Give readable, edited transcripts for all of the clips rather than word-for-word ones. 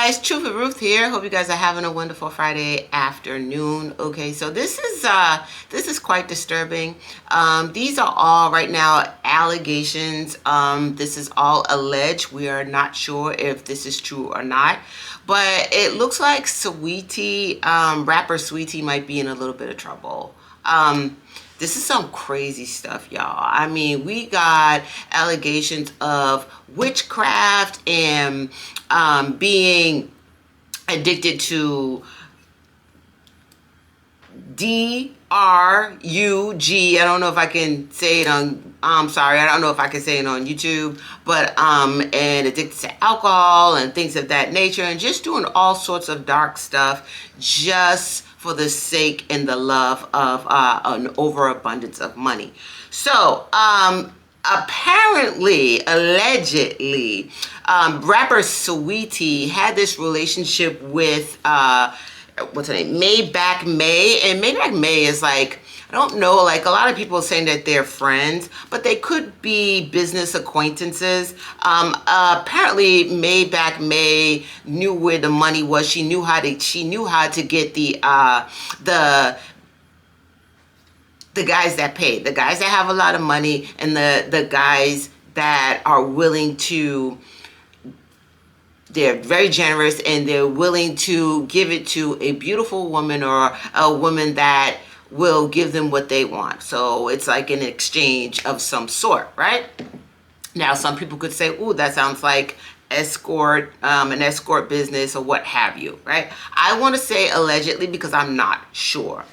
guys, Truth with Ruth here. Hope you guys are having a wonderful Friday afternoon. Okay, so this is quite disturbing. These are all right now allegations. This is all alleged. We are not sure if this is true or not, but it looks like SaWeetie, rapper SaWeetie, might be in a little bit of trouble. This is some crazy stuff, y'all. I mean, we got allegations of witchcraft and being addicted to D-R-U-G. I don't know if I can say it on, I'm sorry, I don't know if I can say it on YouTube, but, and addicted to alcohol and things of that nature, and just doing all sorts of dark stuff just for the sake and the love of an overabundance of money. So, apparently, allegedly, rapper SaWeetie had this relationship with, what's her name, Maybach May. And Maybach May is like, I don't know, like a lot of people are saying that they're friends, but they could be business acquaintances. Apparently Maybach May knew where the money was. She knew how to get the guys that paid, the guys that have a lot of money, and the guys that are willing to, they're very generous and they're willing to give it to a beautiful woman or a woman that will give them what they want. So it's like an exchange of some sort, right? Now, some people could say, ooh, that sounds like an escort business or what have you, right? I want to say allegedly because I'm not sure.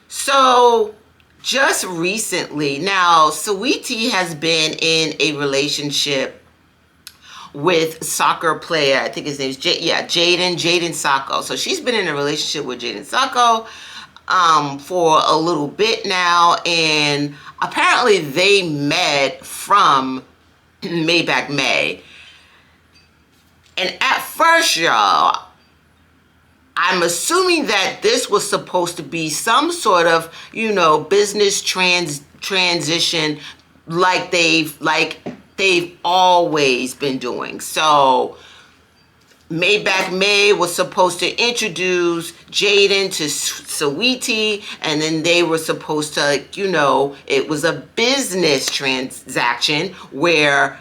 So just recently, now SaWeetie has been in a relationship with soccer player, I think his name is Jaden Sacco. So she's been in a relationship with Jaden Sacco for a little bit now, and apparently they met from Maybach May. And at first, y'all, I'm assuming that this was supposed to be some sort of, you know, business transition like they've always been doing. So Maybach May was supposed to introduce Jaden to SaWeetie, and then they were supposed to, you know, it was a business transaction where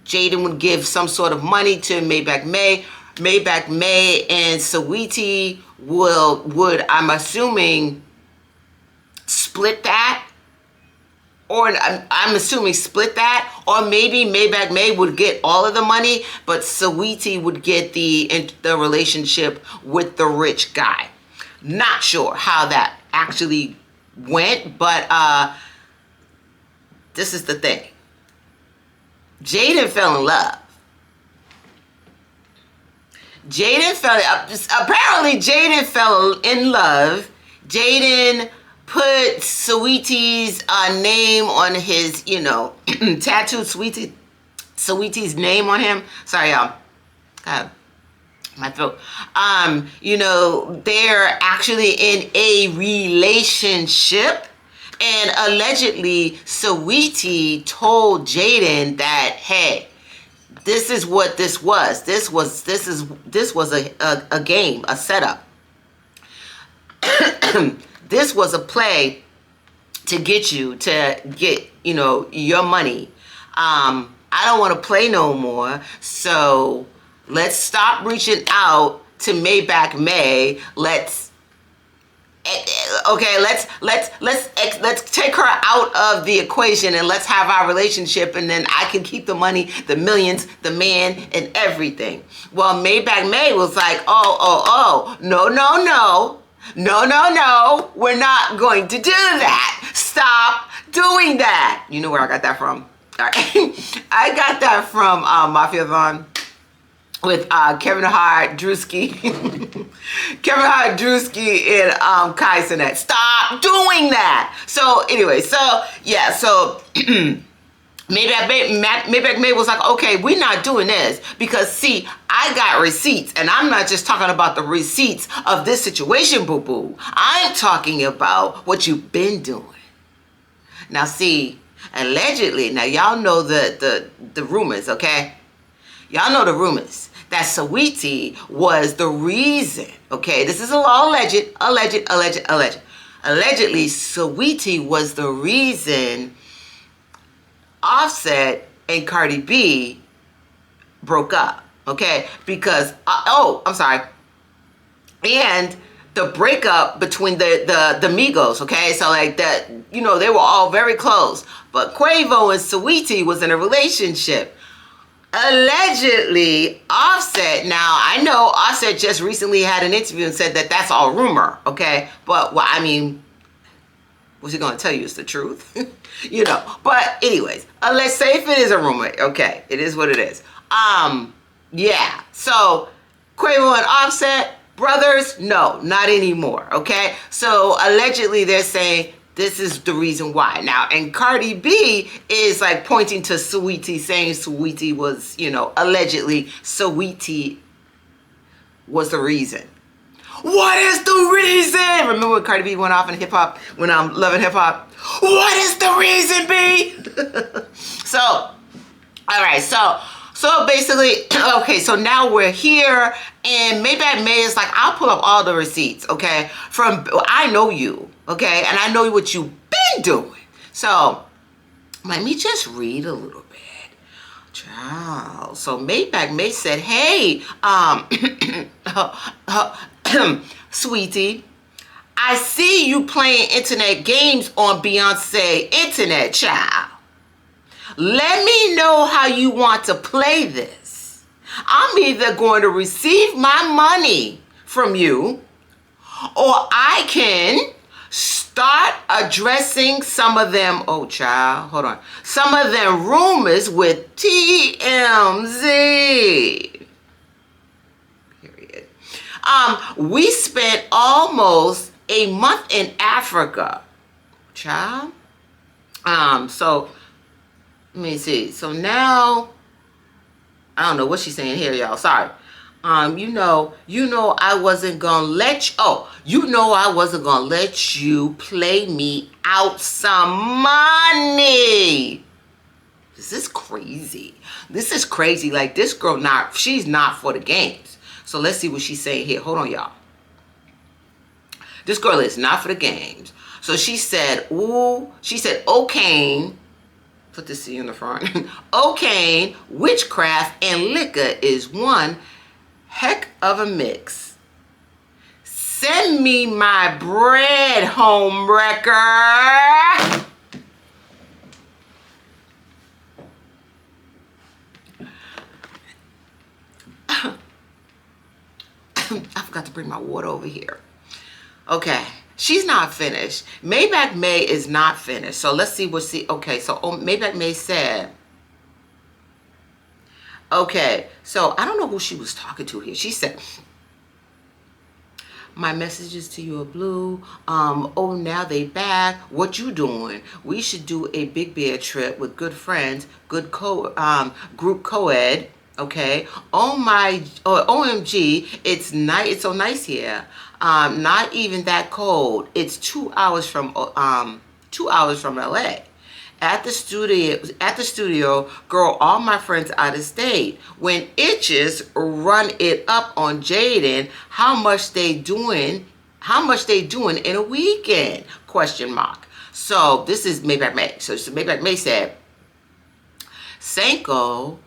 Jaden would give some sort of money to Maybach May. Maybach May and SaWeetie would, I'm assuming, split that. Or I'm assuming split that, or maybe Maybach May would get all of the money, but SaWeetie would get the relationship with the rich guy. Not sure how that actually went, but this is the thing. Jaden fell in love. Apparently Jaden fell in love. Jaden put SaWeetie's name on his, you know, tattooed SaWeetie's name on him. Sorry, y'all. My throat. You know, they're actually in a relationship. And allegedly, SaWeetie told Jaden that, hey, this is what this was. This was a game, a setup. This was a play to get you to get, you know, your money. I don't want to play no more. So let's stop reaching out to Maybach May. Let's take her out of the equation and let's have our relationship, and then I can keep the money, the millions, the man, and everything. Well, Maybach May was like, no, we're not going to do that. Stop doing that. You know where I got that from? All right. I got that from Mafia Vaughn with Kevin Hart, Drewski. Kevin Hart, Drewski, and Kai Cenat. Stop doing that. So anyway, so yeah, so Maybach May was like, okay, we're not doing this because, see, I got receipts, and I'm not just talking about the receipts of this situation, boo-boo. I'm talking about what you've been doing. Now, see, allegedly, now y'all know the rumors, okay? Y'all know the rumors that SaWeetie was the reason. Okay, this is all alleged. Allegedly, SaWeetie was the reason Offset and Cardi B broke up. Okay, because I'm sorry, and the breakup between the Migos. Okay, so like that, you know, they were all very close, but Quavo and SaWeetie was in a relationship. Allegedly, Offset, now I know Offset just recently had an interview and said that that's all rumor, okay? But, well, I mean, what's he going to tell you? It's the truth, you know? But anyways, let's say if it is a rumor, okay, it is what it is. Yeah, so Quavo and Offset, brothers, no, not anymore, okay? So allegedly they're saying this is the reason why. Now, and Cardi B is like pointing to SaWeetie, saying SaWeetie was, you know, allegedly SaWeetie was the reason. What is the reason? Remember when Cardi B went off in hip hop, when I'm loving hip hop? What is the reason, B? So, all right, so basically, okay, so now we're here, and Maybach May is like, I'll pull up all the receipts, okay, from, I know you, okay, and I know what you've been doing. So, let me just read a little bit. Child. So, Maybach May said, hey, SaWeetie, I see you playing internet games on Beyonce internet, child. Let me know how you want to play this. I'm either going to receive my money from you, or I can start addressing some of them, oh child, hold on, some of them rumors with TMZ. Period. We spent almost a month in Africa, child. So let me see. So now, I don't know what she's saying here, y'all. Sorry. You know, I wasn't gonna let I wasn't gonna let you play me out some money. This is crazy. This is crazy. Like, this girl she's not for the games. So let's see what she's saying here. Hold on, y'all. This girl is not for the games. So she said, okay. Put the C in the front. Cocaine, witchcraft, and liquor is one heck of a mix. Send me my bread, homewrecker. I forgot to bring my water over here. Okay. She's not finished. Maybach May is not finished. So let's see okay, so Maybach May said, okay, so I don't know who she was talking to here. She said, my messages to you are blue. Oh, now they back. What you doing? We should do a big bear trip with good friends, good group co-ed. Okay. Oh my, OMG, it's nice. It's so nice here. Not even that cold. It's 2 hours from LA. At the studio, girl, all my friends out of state. When itches run it up on Jaden, how much they doing in a weekend? Question mark. So this is Maybach May. So Maybach May said, Sancho,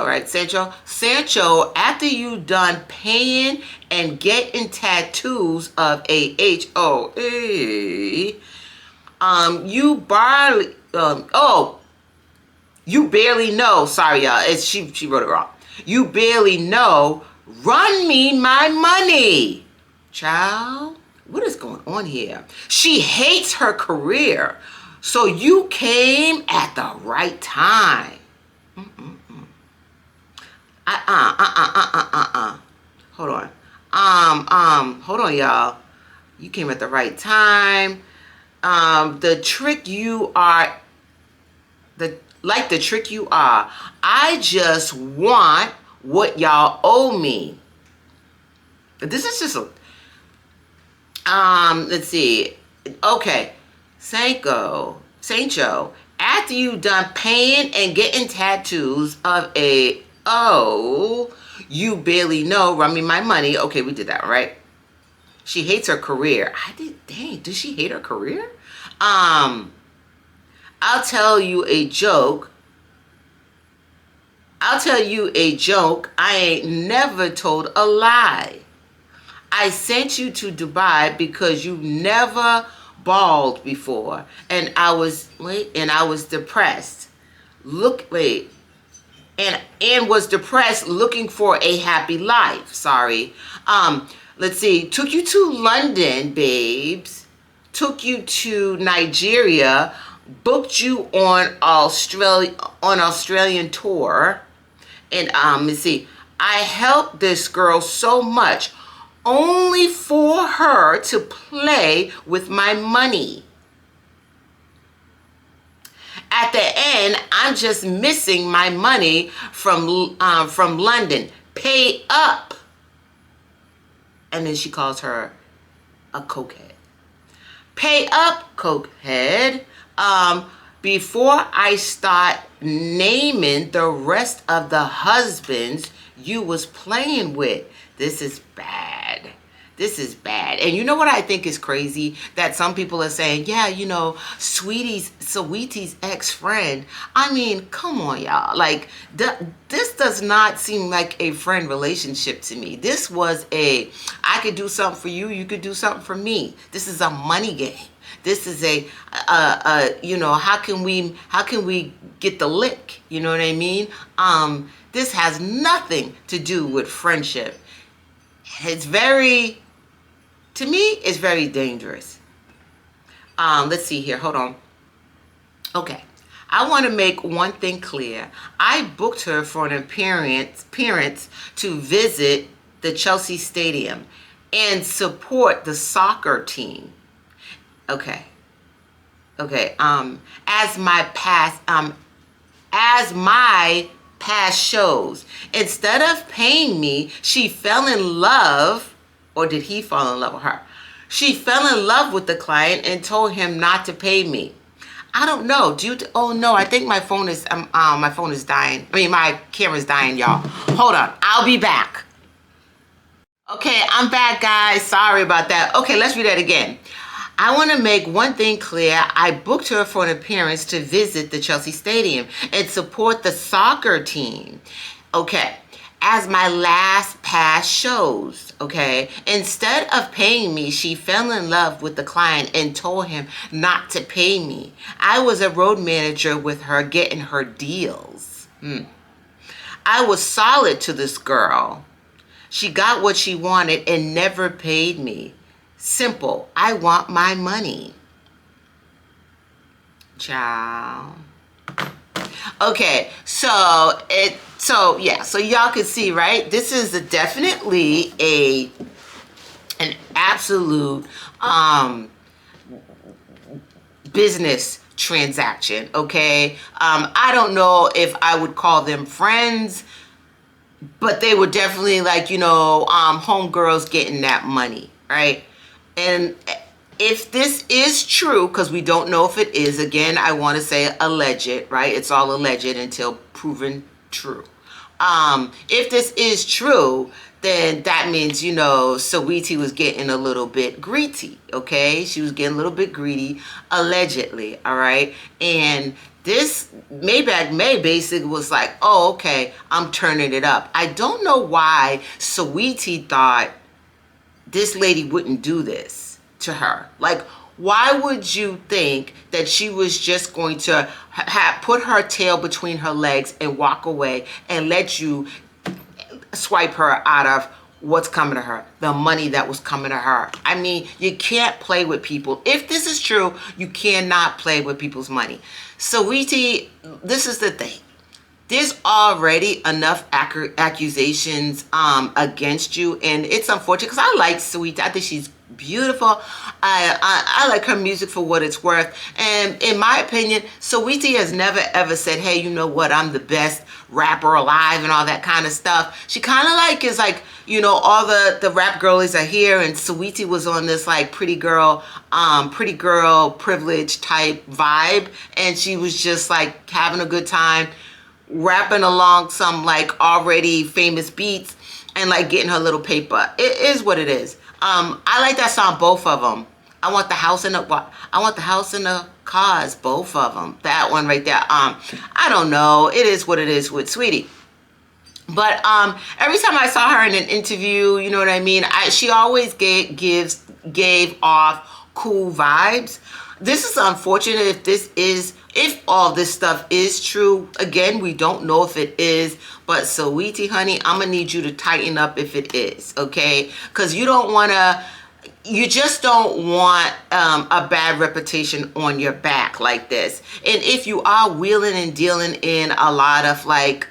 right? Sancho, after you done paying and getting tattoos of AHOA, you barely know, sorry y'all, she wrote it wrong. You barely know, run me my money. Child, what is going on here? She hates her career, so you came at the right time. Hold on. Hold on, y'all. You came at the right time. The trick you are, I just want what y'all owe me. This is just let's see. Okay. Sancho, after you done paying and getting tattoos of Oh, you barely know, run me my money. Okay, we did that, right? She hates her career. Dang, does she hate her career? I'll tell you a joke. I'll tell you a joke. I ain't never told a lie. I sent you to Dubai because you never bawled before. And I was depressed. And was depressed looking for a happy life. Sorry. Let's see. Took you to London, babes. Took you to Nigeria. Booked you on Australian tour. And let's see. I helped this girl so much only for her to play with my money. At the end, I'm just missing my money from London. Pay up. And then she calls her a cokehead. Pay up, cokehead. Before I start naming the rest of the husbands you was playing with. This is bad. This is bad. And you know what I think is crazy? That some people are saying, yeah, you know, SaWeetie's ex-friend. I mean, come on, y'all. Like, this does not seem like a friend relationship to me. This was I could do something for you, you could do something for me. This is a money game. This is you know, how can we get the lick? You know what I mean? This has nothing to do with friendship. To me, it's very dangerous. Let's see here. Hold on. Okay. I want to make one thing clear. I booked her for an appearance to visit the Chelsea Stadium and support the soccer team. Okay. As my past shows, instead of paying me, she fell in love, or did he fall in love with her? She fell in love with the client and told him not to pay me. I don't know. Oh no, I think my phone is dying. I mean, my camera's dying, y'all. Hold on. I'll be back. Okay, I'm back, guys. Sorry about that. Okay, let's read that again. I want to make one thing clear. I booked her for an appearance to visit the Chelsea Stadium and support the soccer team. Okay. As my past shows, okay? Instead of paying me, she fell in love with the client and told him not to pay me. I was a road manager with her, getting her deals. I was solid to this girl. She got what she wanted and never paid me. Simple. I want my money. Ciao. Okay, so y'all can see, right? This is definitely an absolute business transaction. Okay, I don't know if I would call them friends, but they were definitely like, you know, homegirls getting that money, right? And if this is true, because we don't know if it is, again, I want to say alleged, right? It's all alleged until proven true. If this is true, then that means, you know, SaWeetie was getting a little bit greedy, okay? She was getting a little bit greedy, allegedly, all right? And this Maybach May basically was like, oh, okay, I'm turning it up. I don't know why SaWeetie thought this lady wouldn't do this to her. Like, why would you think that she was just going to put her tail between her legs and walk away and let you swipe her out of what's coming to her, the money that was coming to her? I mean, you can't play with people. If this is true, you cannot play with people's money. SaWeetie, this is the thing. There's already enough accusations against you, and it's unfortunate because I like SaWeetie. I think she's beautiful. I like her music for what it's worth, and in my opinion, SaWeetie has never ever said, hey, you know what, I'm the best rapper alive and all that kind of stuff. She kind of like is like, you know, all the rap girlies are here, and SaWeetie was on this like pretty girl privilege type vibe, and she was just like having a good time rapping along some like already famous beats and like getting her little paper. It is what it is. I like that song, both of them. I want the house and the cars, both of them. That one right there. I don't know. It is what it is with SaWeetie. But every time I saw her in an interview, you know what I mean, she always gave off cool vibes. This is unfortunate if all this stuff is true. Again, we don't know if it is, but SaWeetie, honey, I'm gonna need you to tighten up if it is, okay? Because you just don't want a bad reputation on your back like this. And if you are wheeling and dealing in a lot of like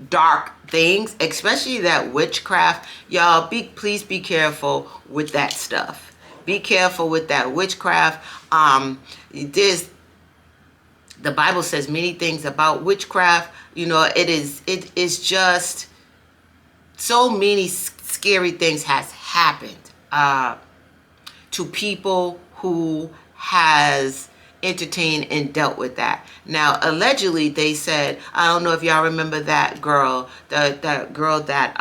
dark things, especially that witchcraft, y'all, please be careful with that stuff. Be careful with that witchcraft. The Bible says many things about witchcraft. You know, it is just so many scary things has happened to people who has entertained and dealt with that. Now, allegedly, they said, I don't know if y'all remember that girl, that girl that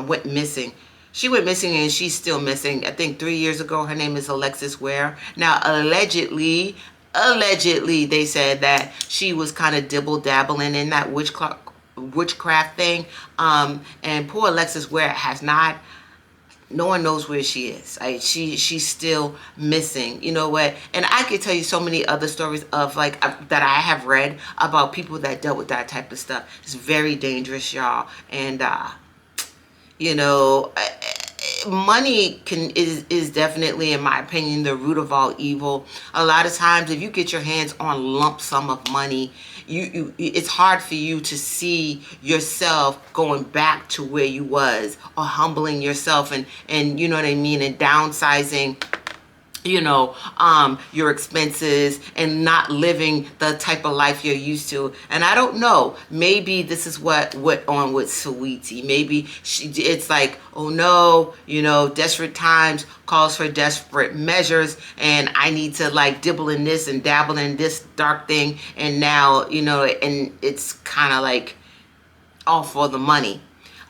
went missing. She went missing and she's still missing. I think 3 years ago, her name is Alexis Ware. Now, allegedly, they said that she was kind of dibble-dabbling in that witchcraft thing. And poor Alexis Ware has not, no one knows where she is. She's still missing. You know what? And I could tell you so many other stories of like that I have read about people that dealt with that type of stuff. It's very dangerous, y'all. And you know, money is definitely, in my opinion, the root of all evil. A lot of times, if you get your hands on lump sum of money, it's hard for you to see yourself going back to where you was, or humbling yourself and you know what I mean, and downsizing, you know, your expenses and not living the type of life you're used to. And I don't know, maybe this is what went on with SaWeetie. Maybe it's like, oh no, you know, desperate times calls for desperate measures, and I need to like dibble in this and dabble in this dark thing, and now, you know, and it's kind of like all for the money.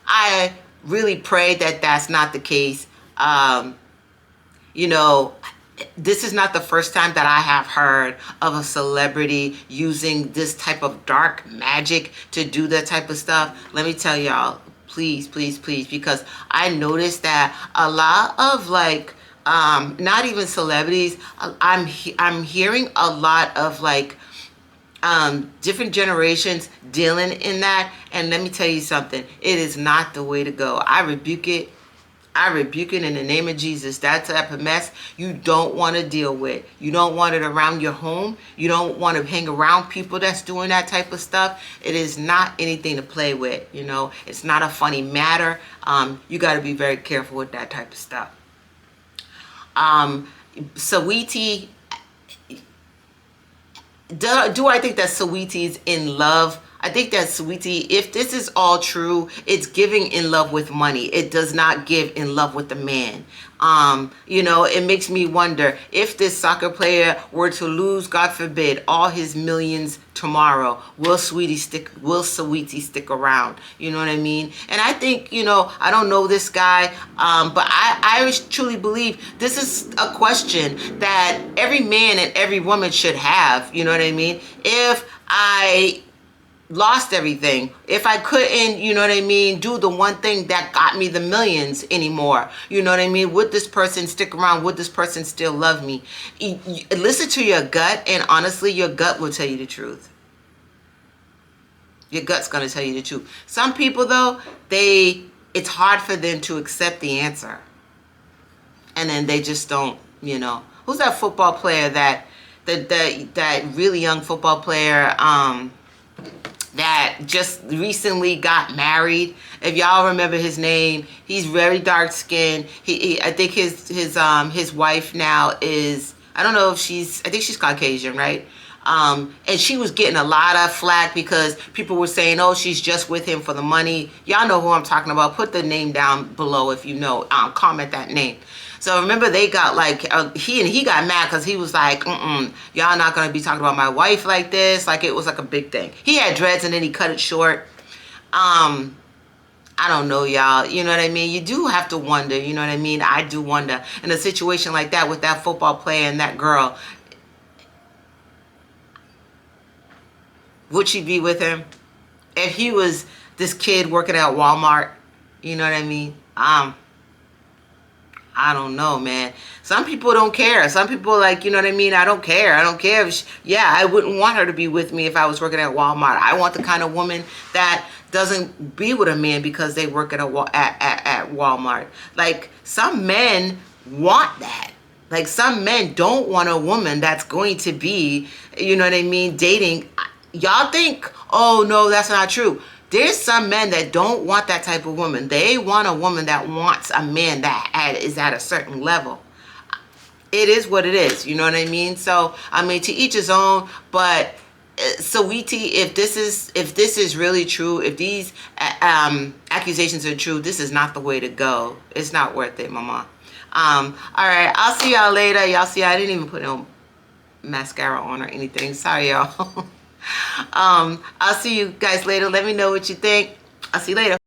I really pray that that's not the case. You know, this is not the first time that I have heard of a celebrity using this type of dark magic to do that type of stuff. Let me tell y'all, please, please, please, because I noticed that a lot of like, not even celebrities, I'm hearing a lot of like, different generations dealing in that. And let me tell you something, it is not the way to go. I rebuke it. I rebuke it in the name of Jesus. That type of mess you don't want to deal with. You don't want it around your home. You don't want to hang around people that's doing that type of stuff. It is not anything to play with, you know. It's not a funny matter. You got to be very careful with that type of stuff. SaWeetie, do I think that SaWeetie is in love? I think that SaWeetie, if this is all true, it's giving in love with money. It does not give in love with the man. You know, it makes me wonder if this soccer player were to lose, God forbid, all his millions tomorrow, will SaWeetie stick around? You know what I mean? And I think, you know, I don't know this guy, but I truly believe this is a question that every man and every woman should have. You know what I mean? If I lost everything, if I couldn't, you know what I mean, do the one thing that got me the millions anymore, you know what I mean, would this person stick around? Would this person still love me? Listen to your gut, and honestly, your gut will tell you the truth. Your gut's going to tell you the truth. Some people, though, it's hard for them to accept the answer, and then they just don't, you know. Who's that football player, that really young football player, that just recently got married? If y'all remember his name, he's very dark skinned. I think his wife now is, I don't know if I think she's Caucasian, right? And she was getting a lot of flack because people were saying, oh, she's just with him for the money. Y'all know who I'm talking about. Put the name down below if you know. Comment that name. So remember, they got like he got mad because he was like, y'all not gonna be talking about my wife like this. Like it was like a big thing. He had dreads and then he cut it short. I don't know, y'all. You know what I mean? You do have to wonder. You know what I mean? I do wonder in a situation like that with that football player and that girl. Would she be with him if he was this kid working at Walmart? You know what I mean? I don't know, man. Some people don't care. Some people like, you know what I mean? I don't care. I don't care. If yeah, I wouldn't want her to be with me if I was working at Walmart. I want the kind of woman that doesn't be with a man because they work at Walmart. Like some men want that. Like some men don't want a woman that's going to be, you know what I mean, dating. Y'all think, oh no, that's not true. There's some men that don't want that type of woman. They want a woman that wants a man that is at a certain level. It is what it is. You know what I mean? So, I mean, to each his own. But, SaWeetie, if this is really true, if these accusations are true, this is not the way to go. It's not worth it, mama. All right. I'll see y'all later. Y'all see, I didn't even put no mascara on or anything. Sorry, y'all. I'll see you guys later. Let me know what you think. I'll see you later.